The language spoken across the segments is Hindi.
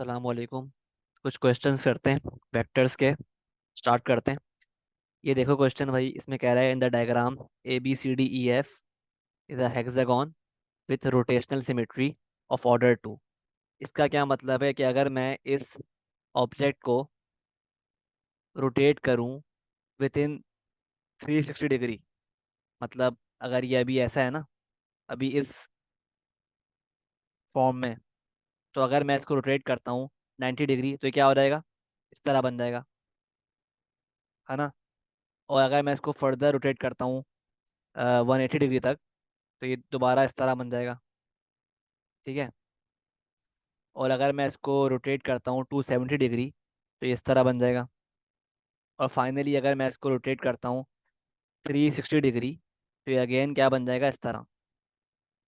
सलामकुम। कुछ क्वेश्चंस करते हैं वेक्टर्स के। स्टार्ट करते हैं। ये देखो क्वेश्चन भाई, इसमें कह रहा है in the diagram ABCDEF is a hexagon with rotational symmetry of order 2। इसका क्या मतलब है कि अगर मैं इस ऑब्जेक्ट को रोटेट करूं विद इन 360 डिग्री, मतलब अगर ये अभी ऐसा है ना, अभी इस फॉर्म में, तो अगर मैं इसको रोटेट करता हूँ 90 डिग्री तो ये क्या हो जाएगा, इस तरह बन जाएगा, है ना। और अगर मैं इसको फर्दर रोटेट करता हूँ 180 डिग्री तक, तो ये दोबारा इस तरह बन जाएगा। ठीक है। और अगर मैं इसको रोटेट करता हूँ 270 डिग्री, तो ये इस तरह बन जाएगा। और फाइनली अगर मैं इसको रोटेट करता हूँ 360 डिग्री, तो ये अगेन क्या बन जाएगा, इस तरह,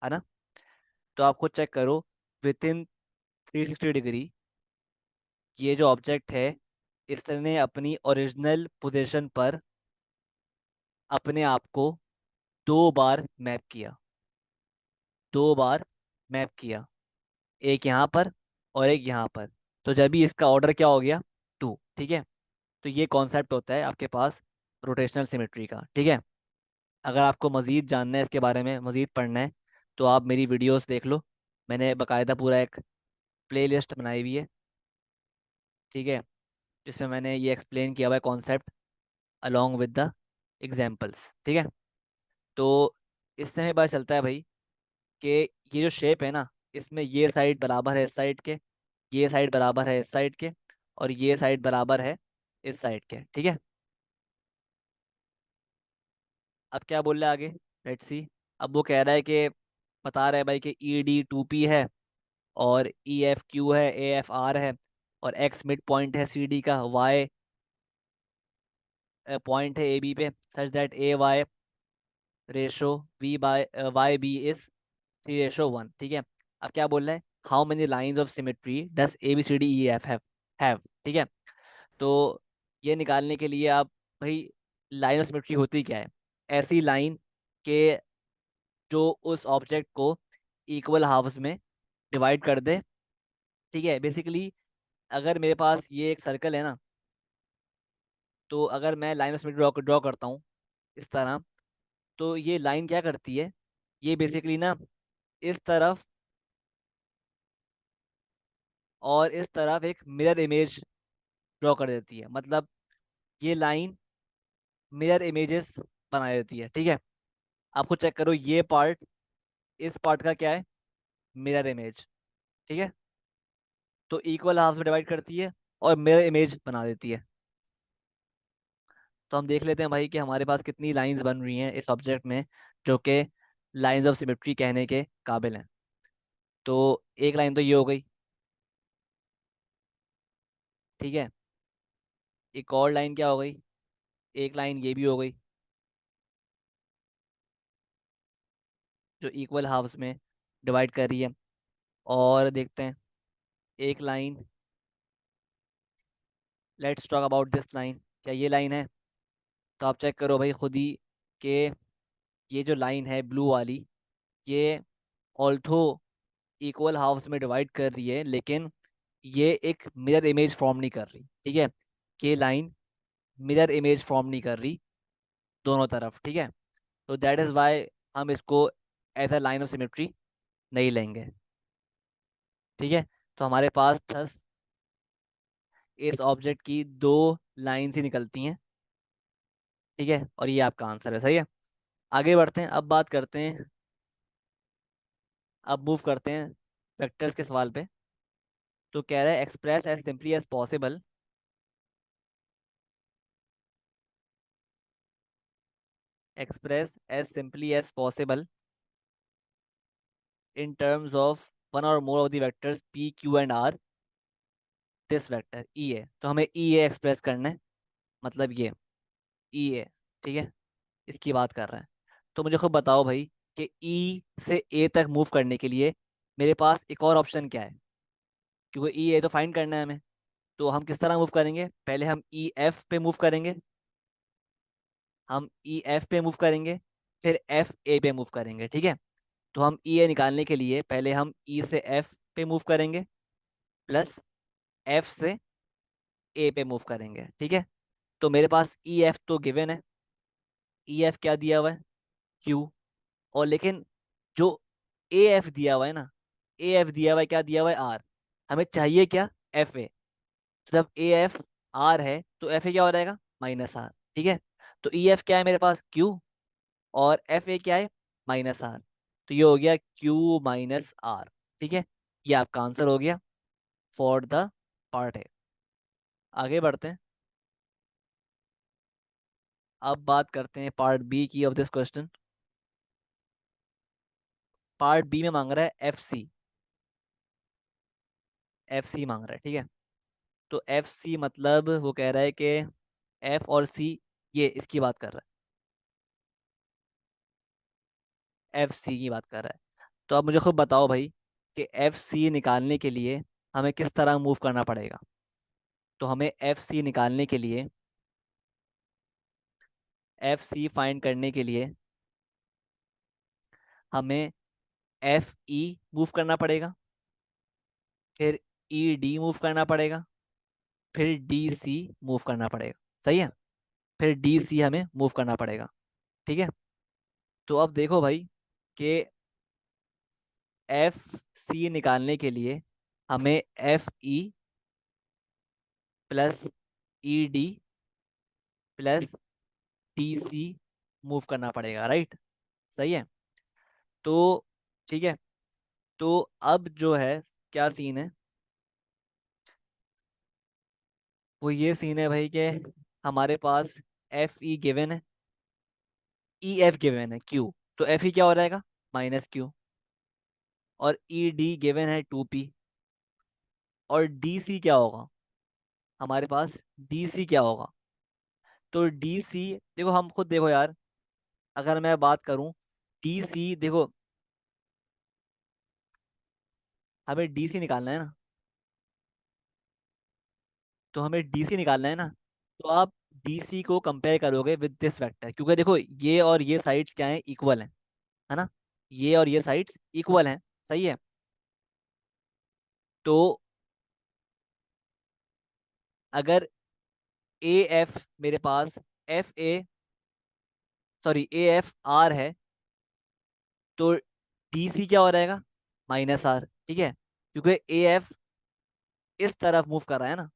है ना। तो आप खुद चेक करो, विद इन 360 डिग्री ये जो ऑब्जेक्ट है, इसने अपनी ओरिजिनल पोजीशन पर अपने आप को 2 बार मैप किया, 2 बार मैप किया, एक यहाँ पर और एक यहाँ पर। तो जब भी इसका ऑर्डर क्या हो गया, 2। ठीक है। तो ये कॉन्सेप्ट होता है आपके पास रोटेशनल सिमेट्री का। ठीक है। अगर आपको मज़ीद जानना है इसके बारे में, मज़ीद पढ़ना है, तो आप मेरी वीडियोस देख लो। मैंने बाकायदा पूरा एक प्लेलिस्ट बनाई हुई है। ठीक है। जिसमें मैंने ये एक्सप्लेन किया हुआ है concept along with the examples. ठीक है। तो इससे हमें पता चलता है भाई कि ये जो शेप है ना, इसमें ये साइड बराबर है इस साइड के, ये साइड बराबर है इस साइड के, और ये साइड बराबर है इस साइड के। ठीक है। अब क्या बोल रहा है आगे, लेट्स सी। अब वो कह रहा है कि, बता रहा है भाई कि ED 2P है, और EF Q है, AF R है, और X मिड पॉइंट है CD का, Y पॉइंट है AB पे, such that AY ratio V/YB is 3:1। ठीक है। अब क्या बोल रहा है, how many lines of symmetry does ABCDEF have. ठीक है। तो ये निकालने के लिए आप, भाई लाइन ऑफ सिमेट्री होती क्या है, ऐसी लाइन के जो उस ऑब्जेक्ट को इक्वल हाफ्स में डिवाइड कर दे। ठीक है। बेसिकली अगर मेरे पास ये एक सर्कल है ना, तो अगर मैं लाइन ऑफ सिमेट्री ड्रॉ करता हूँ इस तरह, तो ये लाइन क्या करती है, ये बेसिकली ना इस तरफ और इस तरफ एक मिरर इमेज ड्रॉ कर देती है। मतलब ये लाइन मिरर इमेजेस बना देती है। ठीक है। आपको चेक करो, ये पार्ट इस पार्ट का क्या है, मिरर इमेज। ठीक है। तो इक्वल हाफ्स में डिवाइड करती है और मिरर इमेज बना देती है। तो हम देख लेते हैं भाई कि हमारे पास कितनी लाइंस बन रही हैं इस ऑब्जेक्ट में, जो कि लाइंस ऑफ सिमेट्री कहने के काबिल हैं। तो एक लाइन तो ये हो गई। ठीक है। एक और लाइन क्या हो गई, एक लाइन ये भी हो गई, जो इक्वल हाफ्स में डिवाइड कर रही है। और देखते हैं एक line, let's talk about this line. क्या ये लाइन है? तो आप चेक करो भाई खुद ही कि ये जो लाइन है ब्लू वाली, ये ऑल्थो इक्वल हाफ्स में डिवाइड कर रही है, लेकिन ये एक मिरर इमेज फॉर्म नहीं कर रही। ठीक है। कि लाइन मिरर इमेज फॉर्म नहीं कर रही दोनों तरफ। ठीक है। तो दैट इज वाई हम इसको as a line of symmetry नहीं लेंगे। ठीक है। तो हमारे पास 10 इस ऑब्जेक्ट की 2 लाइन्स ही निकलती हैं। ठीक है। और ये आपका आंसर है, सही है। आगे बढ़ते हैं, अब बात करते हैं, अब मूव करते हैं वेक्टर्स के सवाल पे। तो कह रहा है express as simply as possible, express as simply as possible in terms of one or more of the vectors P, Q and R, this vector E है। तो हमें E एक्सप्रेस करना है, मतलब ये E। ठीक है। इसकी बात कर रहा है। तो मुझे खुद बताओ भाई कि से A तक मूव करने के लिए मेरे पास एक और ऑप्शन क्या है, क्योंकि E A तो फाइंड करना है हमें। तो हम किस तरह मूव करेंगे, पहले हम EF पे मूव करेंगे, हम EF पे मूव करेंगे, फिर FA पे मूव करेंगे। ठीक है। तो हम EA निकालने के लिए पहले हम E से F पे मूव करेंगे, प्लस एफ से ए पे मूव करेंगे, ठीक है। तो मेरे पास ई एफ तो गिवन है, ई एफ क्या दिया हुआ है, क्यू। और लेकिन जो ए एफ दिया हुआ है ना, ए एफ दिया हुआ है, क्या दिया हुआ है, आर। हमें चाहिए क्या, एफ ए। तो जब ए एफ आर है तो एफ ए क्या हो जाएगा, माइनस आर, ठीक है। तो ई एफ क्या है मेरे पास, क्यू, और एफ ए क्या है, माइनस आर। तो ये हो गया क्यू माइनस आर, ठीक है। ये आपका आंसर हो गया फॉर द पार्ट ए। आगे बढ़ते हैं। अब बात करते हैं पार्ट बी की of this question. Part B में मांग रहा है एफ सी। एफ सी मांग रहा है, ठीक है। तो एफ सी मतलब वो कह रहा है कि एफ और सी, ये इसकी बात कर रहा है, एफ सी की बात कर रहा है। तो अब मुझे खुद बताओ भाई कि एफ सी निकालने के लिए हमें किस तरह मूव करना पड़ेगा। तो हमें एफ सी निकालने के लिए, एफ सी फाइंड करने के लिए हमें एफ ई मूव करना पड़ेगा, फिर ई डी मूव करना पड़ेगा, फिर डी सी मूव करना पड़ेगा, सही है। फिर डी सी हमें मूव करना पड़ेगा, ठीक है। तो अब देखो भाई कि एफ सी निकालने के लिए हमें F E plus E D plus D C move करना पड़ेगा, राइट, सही है। तो ठीक है, तो अब जो है क्या सीन है, वो ये सीन है भाई कि हमारे पास एफ ई गिवन है, ई एफ गिवन है क्यू। तो एफ ई क्या हो जाएगा, माइनस क्यू। और ई डी गिवन है टू पी। और डी सी क्या होगा, हमारे पास डी सी क्या होगा। तो डी सी, देखो हम खुद देखो यार, अगर मैं बात करूं, डी सी देखो, हमें डी सी निकालना है ना, तो हमें डी सी निकालना है ना। तो आप डी सी को कंपेयर करोगे विद दिस वेक्टर, क्योंकि देखो ये और ये साइड्स क्या है, इक्वल है ना। ये और ये साइड्स इक्वल हैं, सही है। तो अगर ए एफ मेरे पास, F A, sorry A F R है, तो डी सी क्या हो जाएगा, माइनस आर, ठीक है। क्योंकि ए एफ इस तरफ मूव कर रहा है ना,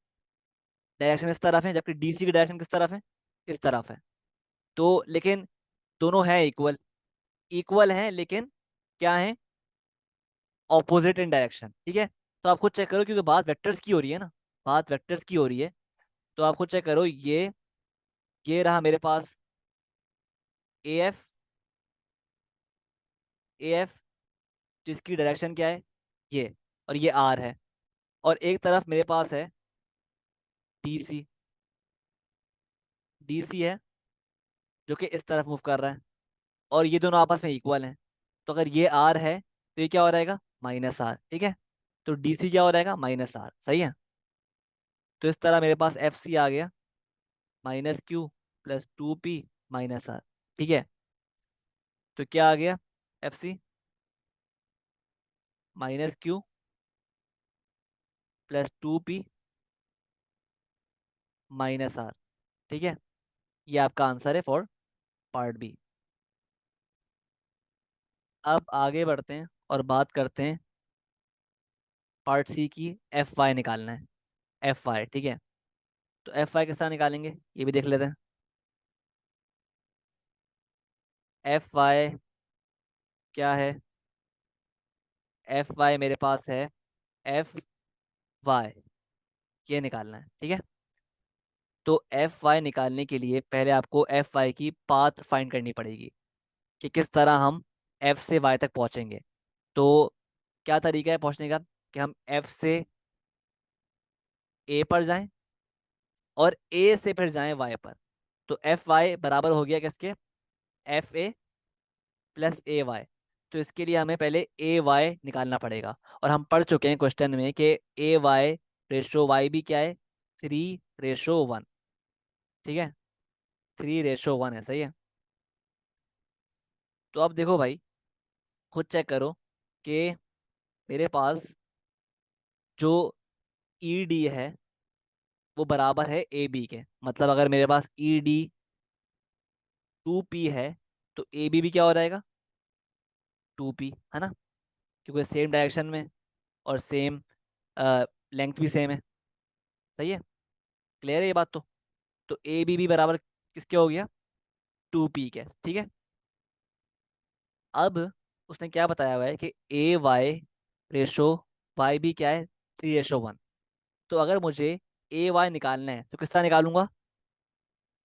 डायरेक्शन इस तरफ है, जबकि डी सी की डायरेक्शन किस तरफ है, इस तरफ है। तो लेकिन दोनों हैं इक्वल, इक्वल हैं लेकिन क्या है, ऑपोजिट इन डायरेक्शन, ठीक है। तो आप खुद चेक करो, क्योंकि बात वेक्टर्स की हो रही है ना, बात वेक्टर्स की हो रही है। तो आप खुद चेक करो, ये रहा मेरे पास ए एफ, ए एफ जिसकी डायरेक्शन क्या है, ये, और ये आर है। और एक तरफ मेरे पास है डी सी, डी सी है जो कि इस तरफ मूव कर रहा है, और ये दोनों आपस में इक्वल हैं। तो अगर ये आर है तो ये क्या हो जाएगा, माइनस आर, ठीक है। तो डी सी क्या हो जाएगा, माइनस आर, सही है। तो इस तरह मेरे पास एफ सी आ गया, minus Q plus two P minus R, ठीक है। तो क्या आ गया, F C minus Q plus two P minus R, ठीक है। ये आपका आंसर है फॉर पार्ट बी। अब आगे बढ़ते हैं और बात करते हैं पार्ट सी की। एफ वाई निकालना है, एफ वाई, ठीक है। तो एफ वाई किस तरह निकालेंगे, ये भी देख लेते हैं। एफ वाई क्या है, एफ वाई मेरे पास है, एफ वाई, ये निकालना है, ठीक है। तो एफ वाई निकालने के लिए पहले आपको एफ वाई की पाथ फाइंड करनी पड़ेगी, कि किस तरह हम एफ से वाई तक पहुंचेंगे। तो क्या तरीका है पहुंचने का, कि हम एफ से ए पर जाएं और ए से फिर जाएं वाई पर। तो एफ वाई बराबर हो गया किसके, F A plus A Y. तो इसके लिए हमें पहले ए वाई निकालना पड़ेगा। और हम पढ़ चुके हैं क्वेश्चन में कि ए वाई रेशो वाई भी क्या है, 3:1, ठीक है, 3:1 है, सही है। तो अब देखो भाई, खुद चेक करो कि मेरे पास जो ई डी है वो बराबर है ए बी के। मतलब अगर मेरे पास ई डी 2 पी है तो ए बी भी क्या हो जाएगा, 2 पी, है ना, क्योंकि सेम डायरेक्शन में और सेम लेंथ भी सेम है। सही है, क्लियर है ये बात तो ए बी भी बराबर किसके हो गया, 2 पी के। ठीक है। अब उसने क्या बताया हुआ है कि ए वाई रेशो वाई भी क्या है, 3:1। तो अगर मुझे ए वाई निकालना है तो किसका निकालूंगा,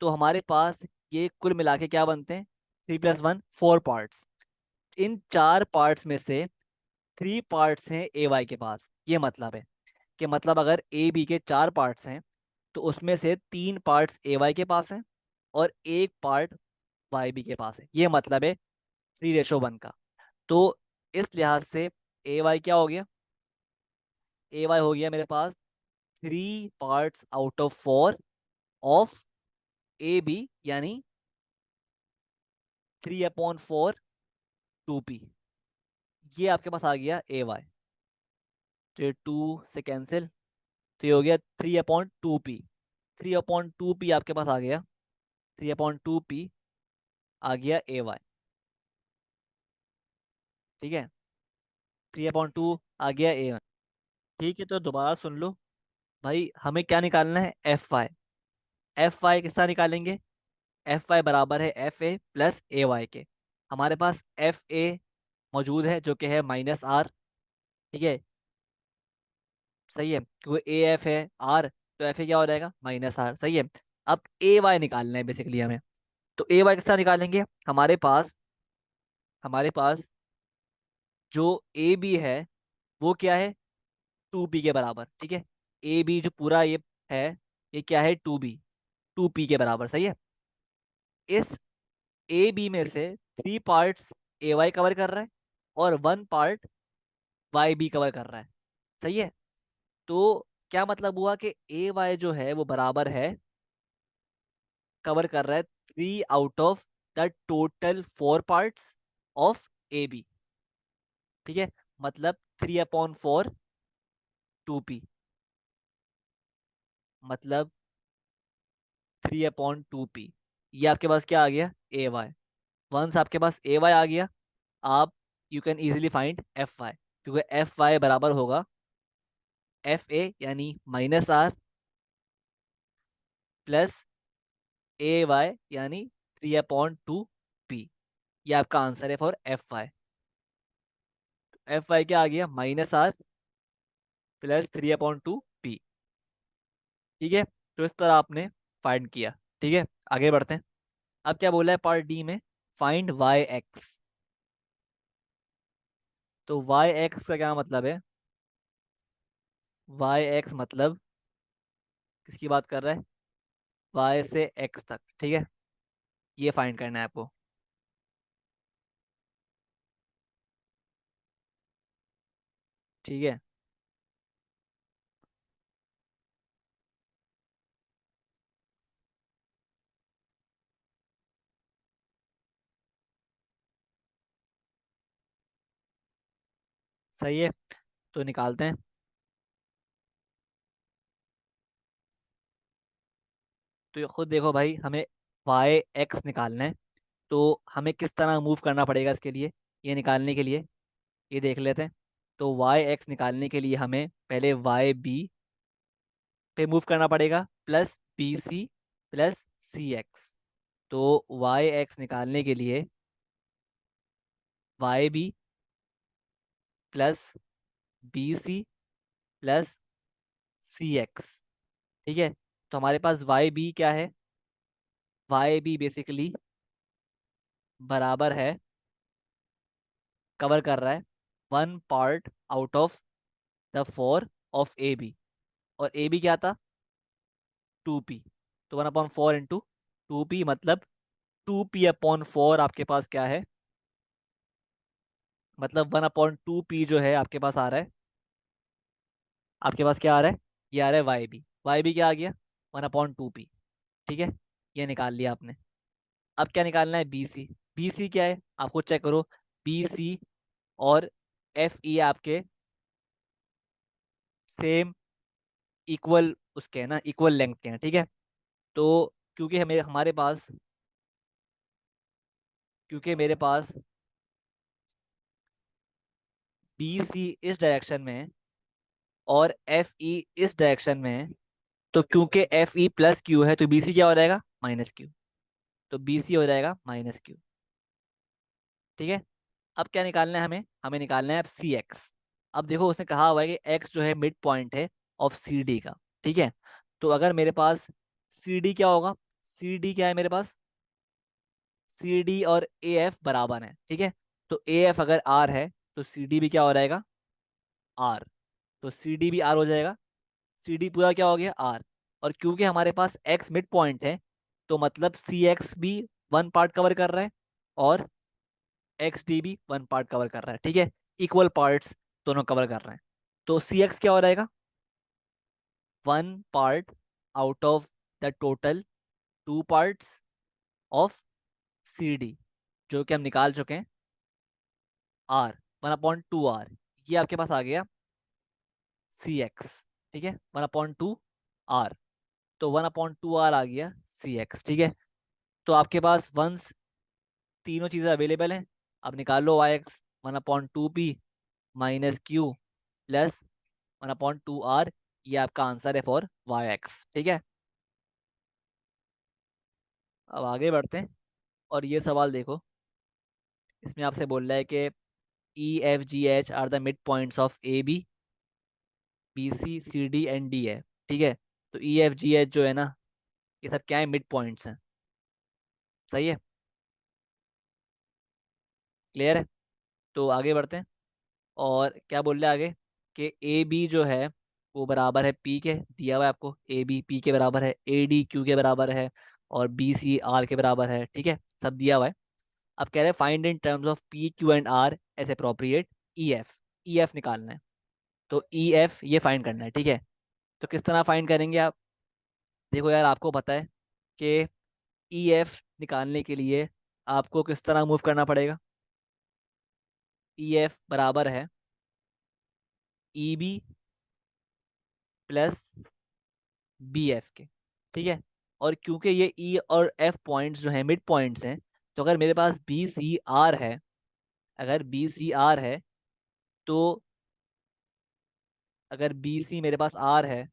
तो हमारे पास ये कुल मिला के क्या बनते हैं, 3+1 4 पार्ट्स। इन 4 पार्ट्स में से 3 पार्ट्स हैं ए वाई के पास। ये मतलब है कि मतलब अगर ए बी के 4 पार्ट्स हैं तो उसमें से 3 पार्ट्स ए वाई के पास हैं और 1 पार्ट वाई बी के पास है। ये मतलब है 3:1 का। तो इस लिहाज से ए वाई क्या हो गया, ए वाई हो गया मेरे पास 3 parts out of 4 of A B, यानी 3/4 2 पी। ये आपके पास आ गया ए वाई। तो ये 2 से कैंसिल, तो ये हो गया 3/2 पी। 3/2 पी आपके पास आ गया, 3/2 पी आ गया ए वाई। ठीक है, 3/2 आ गया ए वाई। ठीक है, तो दोबारा सुन लो भाई, हमें क्या निकालना है, एफ वाई। एफ वाई किसका निकालेंगे, एफ वाई बराबर है F A plus A Y के। हमारे पास एफ ए मौजूद है जो कि है -r। ठीक है, सही है, क्योंकि ए एफ है आर, तो एफ ए क्या हो जाएगा, -r। सही है। अब ए वाई निकालना है बेसिकली हमें। तो ए वाई किसका निकालेंगे, हमारे पास जो ए बी है वो क्या है, 2 पी के बराबर। ठीक है, ए बी जो पूरा ये है, ये क्या है, 2 बी, 2 पी के बराबर। सही है। इस ए बी में से 3 पार्ट्स ए वाई कवर कर रहा है और 1 पार्ट वाई बी कवर कर रहा है। सही है। तो क्या मतलब हुआ कि ए वाई जो है वो बराबर है, कवर कर रहा है 3 out of the total 4 parts of A B. ठीक है, मतलब 3/4 2 पी, मतलब 3/2 पी। ये आपके पास क्या आ गया, ए वाई। वंस आपके पास ए वाई आ गया, आप you can easily find F Y, क्योंकि एफ वाई बराबर होगा एफ ए यानी -r प्लस ए वाई यानी 3/2 पी। ये आपका आंसर है for F Y. F Y क्या आ गया, -r प्लस 3/2 पी। ठीक है, तो इस तरह आपने फाइंड किया। ठीक है, आगे बढ़ते हैं। अब क्या बोला है पार्ट डी में, फाइंड वाई एक्स। तो वाई एक्स का क्या मतलब है, वाई एक्स मतलब किसकी बात कर रहा है, वाई से एक्स तक। ठीक है, ये फाइंड करना है आपको। ठीक है, सही है, तो निकालते हैं। तो ये खुद देखो भाई, हमें वाई एक्स निकालना है। तो हमें किस तरह मूव करना पड़ेगा इसके लिए, ये निकालने के लिए, ये देख लेते हैं। तो वाई एक्स निकालने के लिए हमें पहले वाई बी पे मूव करना पड़ेगा, plus B C plus C X. तो वाई एक्स निकालने के लिए Y B plus B C plus C X. ठीक है, तो हमारे पास वाई बी क्या है, वाई बी बेसिकली बराबर है, कवर कर रहा है 1 part out of the 4 of A B. और ए बी क्या था, 2 पी। तो 1/4 इंटू 2 पी, मतलब 2 पी/4 आपके पास क्या है, मतलब 1/2 पी जो है आपके पास आ रहा है। आपके पास क्या आ रहा है, ये आ रहा है वाई बी। वाई बी क्या आ गया, 1/2 पी। ठीक है, ये निकाल लिया आपने। अब क्या निकालना है, बी सी। बी सी क्या है, आपको चेक करो, बी सी और एफ ई आपके सेम इक्वल उसके हैं ना, इक्वल लेंथ के हैं, ठीक है। तो क्योंकि मेरे पास बी सी इस डायरेक्शन में है और एफ ई इस डायरेक्शन में है, तो क्योंकि एफ ई प्लस क्यू है तो बी सी क्या हो जाएगा, माइनस क्यू। तो बी सी हो जाएगा माइनस क्यू, ठीक है। अब क्या निकालना है हमें, निकालना है अब सी एक्स। अब देखो उसने कहा हुआ है कि एक्स जो है मिड पॉइंट है ऑफ सी डी का, ठीक है। तो अगर मेरे पास सी डी क्या होगा, सी डी क्या है मेरे पास, सी डी और ए एफ बराबर है, ठीक है। तो ए एफ अगर आर है तो सी डी भी क्या हो जाएगा, आर। तो सी डी भी आर हो जाएगा, सी डी पूरा क्या हो गया, आर। और क्योंकि हमारे पास एक्स मिड पॉइंट है, तो मतलब सी एक्स भी वन पार्ट कवर कर रहा है और एक्स डी भी वन पार्ट कवर कर रहा है, ठीक है। इक्वल पार्ट्स दोनों कवर कर रहे हैं। तो सी एक्स क्या हो जाएगा, one part out of the total two parts of C D, जो कि हम निकाल चुके हैं, आर, 1/2 आर। ये आपके पास आ गया सी एक्स, ठीक है, 1/2 आर। तो 1/2 आर आ गया सी एक्स, ठीक है। तो आपके पास वंस तीनों चीज़ें अवेलेबल हैं। अब निकाल लो Y X, 1/2 P minus Q plus 1/2 R. ये आपका आंसर है फॉर वाई एक्स, ठीक है। अब आगे बढ़ते हैं और ये सवाल देखो, इसमें आपसे बोल रहा है कि E F G H are the mid points of A B, B C C D and D है, ठीक है। तो ई एफ जी एच जो है ना, ये सब क्या है, मिड पॉइंट्स हैं, सही है, क्लियर है। तो आगे बढ़ते हैं और क्या बोल रहे हैं आगे, कि ए बी जो है वो बराबर है पी के, दिया हुआ है आपको, ए बी पी के बराबर है, ए डी क्यू के बराबर है, और बी सी आर के बराबर है, ठीक है, सब दिया हुआ है। अब कह रहे हैं find in terms of P Q and R as appropriate E F. E F निकालना है, तो ई एफ ये फाइंड करना है, ठीक है। तो किस तरह फाइंड करेंगे आप, देखो यार आपको पता है कि ई एफ निकालने के लिए आपको किस तरह मूव करना पड़ेगा। ई एफ बराबर है E B plus B F के, ठीक है। और क्योंकि ये ई और एफ पॉइंट्स जो है मिड पॉइंट्स हैं, तो अगर मेरे पास बी सी आर है, अगर बी सी आर है तो अगर बी सी मेरे पास आर है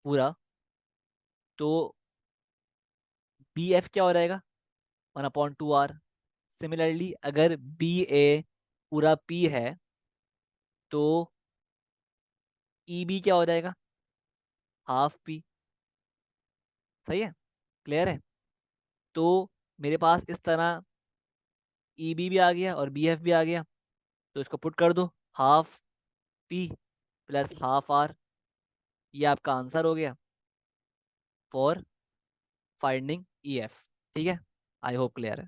पूरा, तो बी एफ क्या हो जाएगा, 1/2 आर। सिमिलरली अगर बी ए पूरा पी है, तो ई बी क्या हो जाएगा, हाफ पी, सही है, क्लियर है। तो मेरे पास इस तरह ई बी भी आ गया और बी एफ भी आ गया, तो इसको पुट कर दो, half P plus half R. ये आपका आंसर हो गया फॉर फाइंडिंग ई एफ, ठीक है। आई होप क्लियर है,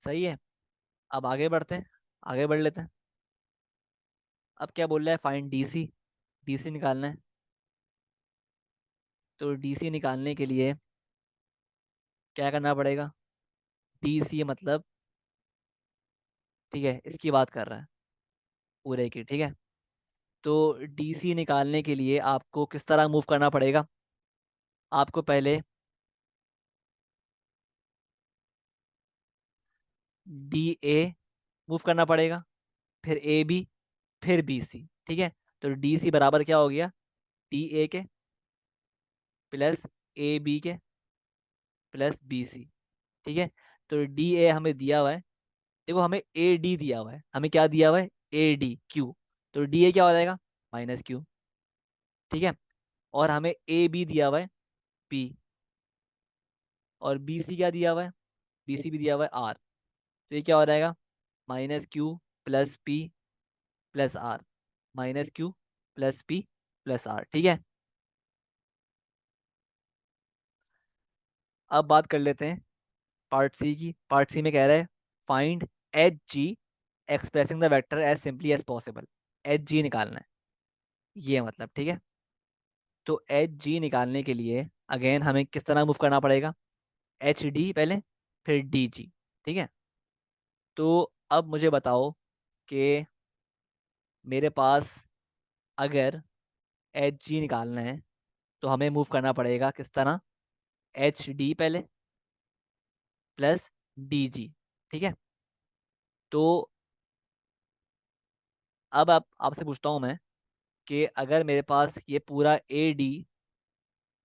सही है। अब आगे बढ़ते हैं, आगे बढ़ लेते हैं। अब क्या बोल रहा है, find D C, D C निकालना है। तो डी सी निकालने के लिए क्या करना पड़ेगा, डी सी मतलब, ठीक है, इसकी बात कर रहा है पूरे की, ठीक है। तो डी सी निकालने के लिए आपको किस तरह मूव करना पड़ेगा, आपको पहले डी ए मूव करना पड़ेगा, फिर ए बी, फिर बी सी, ठीक है। तो डी सी बराबर क्या हो गया, डी ए के प्लस ए बी के प्लस बी सी, ठीक है। तो डी ए हमें दिया हुआ है, देखो हमें ए डी दिया हुआ है, हमें क्या दिया हुआ है, ए डी क्यू। तो डी ए क्या हो जाएगा, माइनस क्यू, ठीक है। और हमें ए बी दिया हुआ है पी, और बी सी क्या दिया हुआ है, बी सी भी दिया हुआ है आर। तो ये क्या हो जाएगा, minus Q plus P plus R, minus Q plus P plus R, ठीक है। अब बात कर लेते हैं पार्ट सी की। पार्ट सी में कह रहा है find H G expressing the vector as simply as possible. H G निकालना है, ये मतलब, ठीक है। तो एच जी निकालने के लिए अगेन हमें किस तरह मूव करना पड़ेगा, एच डी पहले, फिर डी जी, ठीक है। तो अब मुझे बताओ कि मेरे पास अगर एच जी निकालना है तो हमें मूव करना पड़ेगा किस तरह, एच डी पहले प्लस डी जी। ठीक है। तो अब आप आपसे पूछता हूँ मैं कि अगर मेरे पास ये पूरा ए डी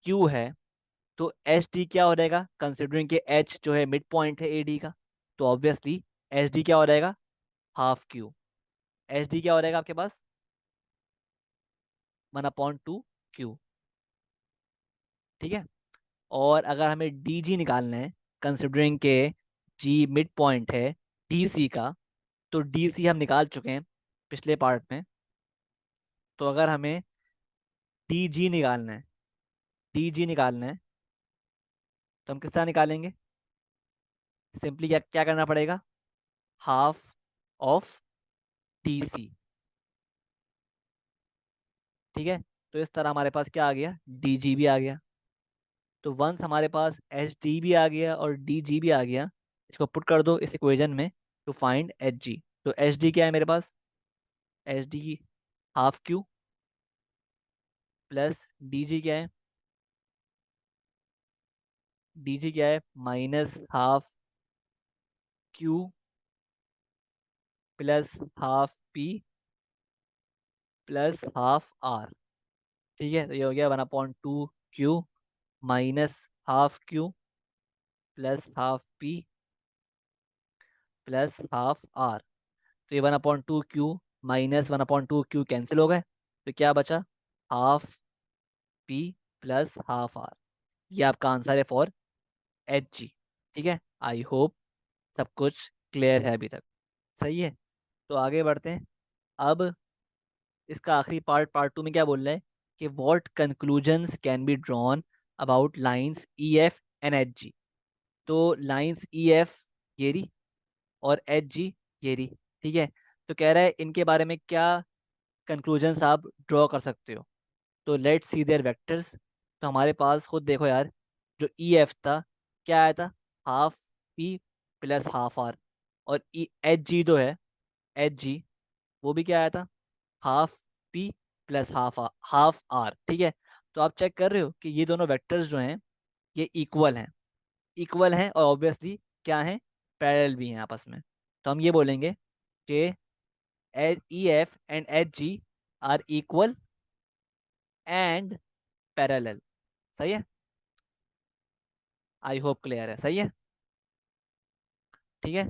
क्यू है तो एच डी क्या हो जाएगा, कंसिडरिंग कि एच जो है मिड पॉइंट है ए डी का। तो ऑब्वियसली एच डी क्या हो जाएगा, हाफ क्यू। एच डी क्या हो जाएगा आपके पास, 1/2 क्यू। ठीक है। और अगर हमें डी जी निकालना है, कंसिडरिंग के जी मिड पॉइंट है डी सी का, तो डी सी हम निकाल चुके हैं पिछले पार्ट में। तो अगर हमें डी जी निकालना है, डी जी निकालना है तो हम किस तरह निकालेंगे, सिंपली क्या क्या करना पड़ेगा, हाफ ऑफ डी सी। ठीक है। तो इस तरह हमारे पास क्या आ गया, डी जी भी आ गया। तो वंस हमारे पास एच डी भी आ गया और डी जी भी आ गया, इसको पुट कर दो इस इक्वेशन में टू फाइंड एच जी। तो एच डी क्या है मेरे पास, H D half Q plus D G क्या है, डी जी क्या है -half Q plus half P plus half R. ठीक है। तो ये हो गया 1/2 Q -half Q plus half P plus half R. तो ये 1/2 क्यू -1/2 क्यू कैंसिल हो गए, तो क्या बचा, half P plus half R. ये आपका आंसर है फॉर एच जी। ठीक है। आई होप सब कुछ क्लियर है अभी तक। सही है। तो आगे बढ़ते हैं। अब इसका आखिरी पार्ट, पार्ट टू में क्या बोल रहे हैं कि what conclusions can be drawn about lines E F and H जी। तो लाइंस ई एफ ये रही और एच जी ये रही। ठीक है। तो कह रहा है इनके बारे में क्या कंक्लूजन्स आप ड्रॉ कर सकते हो। तो लेट्स सी देयर वेक्टर्स। तो हमारे पास खुद देखो यार, जो ई एफ था क्या आया था, half P plus half R. और एच जी जो है, एच जी वो भी क्या आया था, half P plus half R. ठीक है। तो आप चेक कर रहे हो कि ये दोनों वेक्टर्स जो हैं ये इक्वल हैं, इक्वल हैं और ऑब्वियसली क्या हैं, पैरेलल भी हैं आपस में। तो हम ये बोलेंगे कि E F and H G are equal and parallel. सही है। आई होप क्लियर है। सही है। ठीक है।